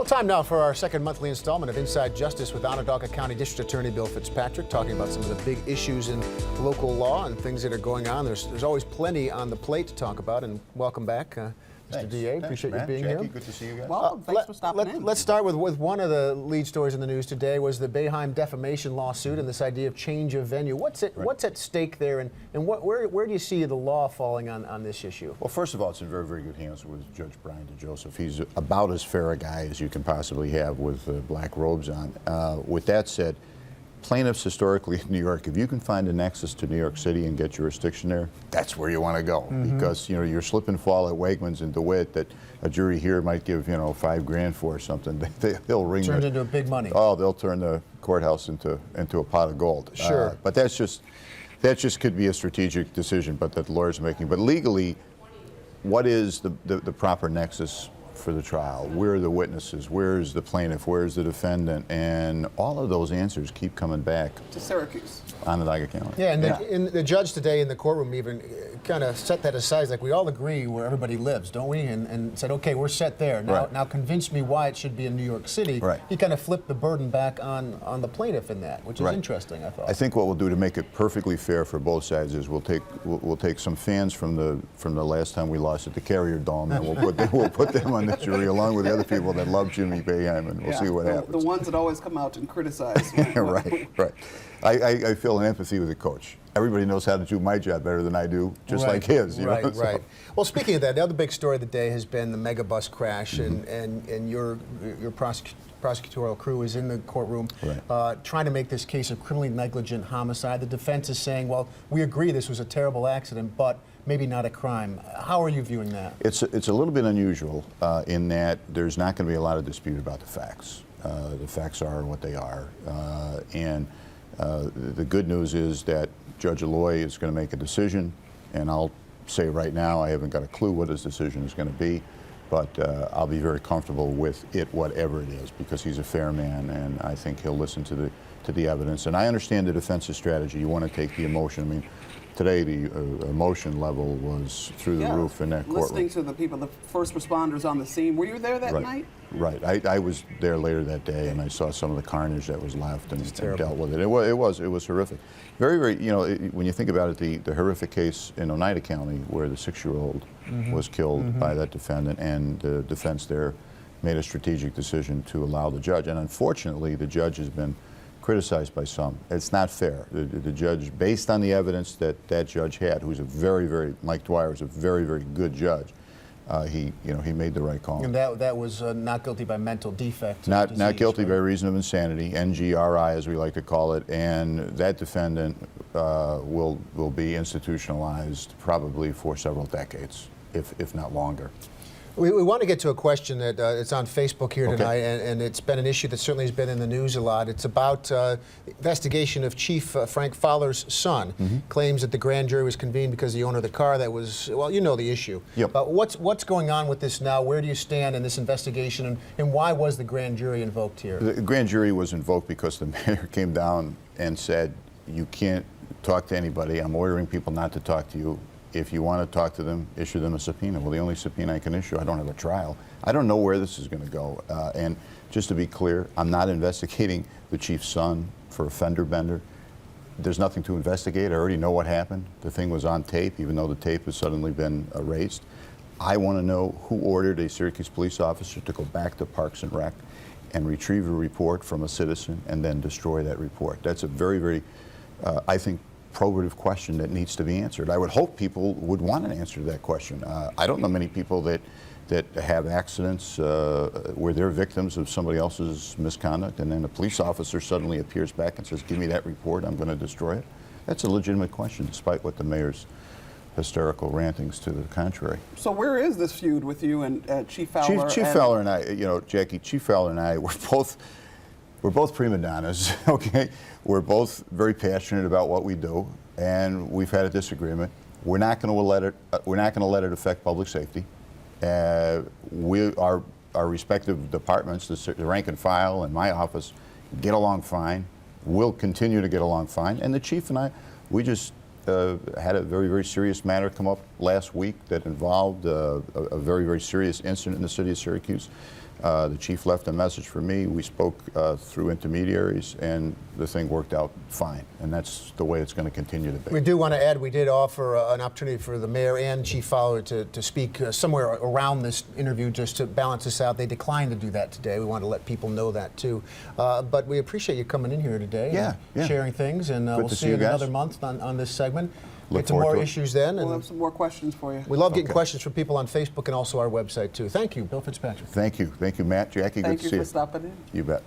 Well, time now for our second monthly installment of Inside Justice with Onondaga County District Attorney Bill Fitzpatrick, talking about some of the big issues in local law and things that are going on. There's always plenty on the plate to talk about, and welcome back, Mr. DA. Appreciate you being Jackie, here. good to see you guys. Well, thanks for stopping in. Let's start with one of the lead stories in the news today was the Boeheim defamation lawsuit and this idea of change of venue. What's at stake there, and where do you see the law falling on this issue? Well, first of all, it's in very, very good hands with Judge Brian DeJoseph. He's about as fair a guy as you can possibly have with black robes on. With that said, plaintiffs historically in New York, if you can find a nexus to New York City and get jurisdiction there, that's where you want to go. Because your slip and fall at Wegmans and DeWitt that a jury here might give $5 grand for or something, they'll ring. Turns into big money. Oh, they'll turn the courthouse into a pot of gold. Sure. But that just could be a strategic decision, but that the lawyers are making. But legally, what is the proper nexus for the trial? Where are the witnesses? Where is the plaintiff? Where is the defendant? And all of those answers keep coming back To Syracuse. Onondaga County. Yeah, and the judge today in the courtroom even kind of set that aside. Like, we all agree where everybody lives, don't we? And said, okay, we're set there. Now convince me why it should be in New York City. Right. He kind of flipped the burden back on the plaintiff in that, which is interesting, I thought. I think what we'll do to make it perfectly fair for both sides is we'll take some fans from the last time we lost at the Carrier Dome, and we'll put them on the jury along with the other people that love Jimmy Boeheim, and we'll see what happens. The ones that always come out and criticize. Right. I feel an empathy with the coach. Everybody knows how to do my job better than I do, just like his. Right. Well, speaking of that, the other big story of the day has been the megabus crash, and your prosecutorial crew is in the courtroom trying to make this case a criminally negligent homicide. The defense is saying, well, we agree this was a terrible accident, but maybe not a crime. How are you viewing that? It's a little bit unusual in that there's not going to be a lot of dispute about the facts. The facts are what they are, and the good news is that Judge Alloy is going to make a decision, and I'll say right now I haven't got a clue what his decision is going to be, but I'll be very comfortable with it, whatever it is, because he's a fair man, and I think he'll listen to the evidence. And I understand the defense's strategy. You want to take the emotion. I mean, today the emotion level was through the roof in that courtroom. Listening to the people, the first responders on the scene. Were you there that night? Right. I was there later that day, and I saw some of the carnage that was left and dealt with it. It was horrific. Very, very, when you think about it, the horrific case in Oneida County where the 6-year-old was killed by that defendant, and the defense there made a strategic decision to allow the judge. And unfortunately, the judge has been criticized by some. It's not fair. The judge, based on the evidence that judge had, who's a very, Mike Dwyer is a very, very good judge, he made the right call. And that was not guilty by mental defect. Not guilty by reason of insanity, NGRI as we like to call it, and that defendant will be institutionalized probably for several decades, if not longer. We want to get to a question that it's on Facebook here tonight, and it's been an issue that certainly has been in the news a lot. It's about investigation of Chief Frank Fowler's son. Claims that the grand jury was convened because the owner of the car that was, well, you know the issue. Yep. What's going on with this now? Where do you stand in this investigation, and why was the grand jury invoked here? The grand jury was invoked because the mayor came down and said, you can't talk to anybody. I'm ordering people not to talk to you. If you want to talk to them, issue them a subpoena. Well, the only subpoena I can issue, I don't have a trial. I don't know where this is going to go. And just to be clear, I'm not investigating the chief's son for a fender bender. There's nothing to investigate. I already know what happened. The thing was on tape, even though the tape has suddenly been erased. I want to know who ordered a Syracuse police officer to go back to Parks and Rec and retrieve a report from a citizen and then destroy that report. That's a very, very, I think, probative question that needs to be answered. I would hope people would want an answer to that question. I don't know many people that have accidents where they're victims of somebody else's misconduct, and then a police officer suddenly appears back and says, give me that report, I'm going to destroy it. That's a legitimate question, despite what the mayor's hysterical rantings to the contrary. So where is this feud with you and Chief Fowler? Chief Fowler and I, Jackie, Chief Fowler and I, we're both prima donnas, okay? We're both very passionate about what we do, and we've had a disagreement. We're not going to let it affect public safety. Our respective departments, the rank and file and my office, get along fine. We'll continue to get along fine. And the chief and I, we just had a very, very serious matter come up last week that involved a very, very serious incident in the city of Syracuse. The chief left a message for me. We spoke through intermediaries, and the thing worked out fine. And that's the way it's going to continue to be. We do want to add, we did offer an opportunity for the mayor and Chief Fowler to speak somewhere around this interview just to balance this out. They declined to do that today. We want to let people know that too. But we appreciate you coming in here today and sharing things. And we'll see you in another month on this segment. Look Get to more forward to it. issues then. We'll And have some more questions for you. we love getting questions from people on Facebook and also our website too. Thank you, Bill Fitzpatrick. Thank you. Thank you, Matt. Jackie, good to see you. Thank you for stopping in. You bet.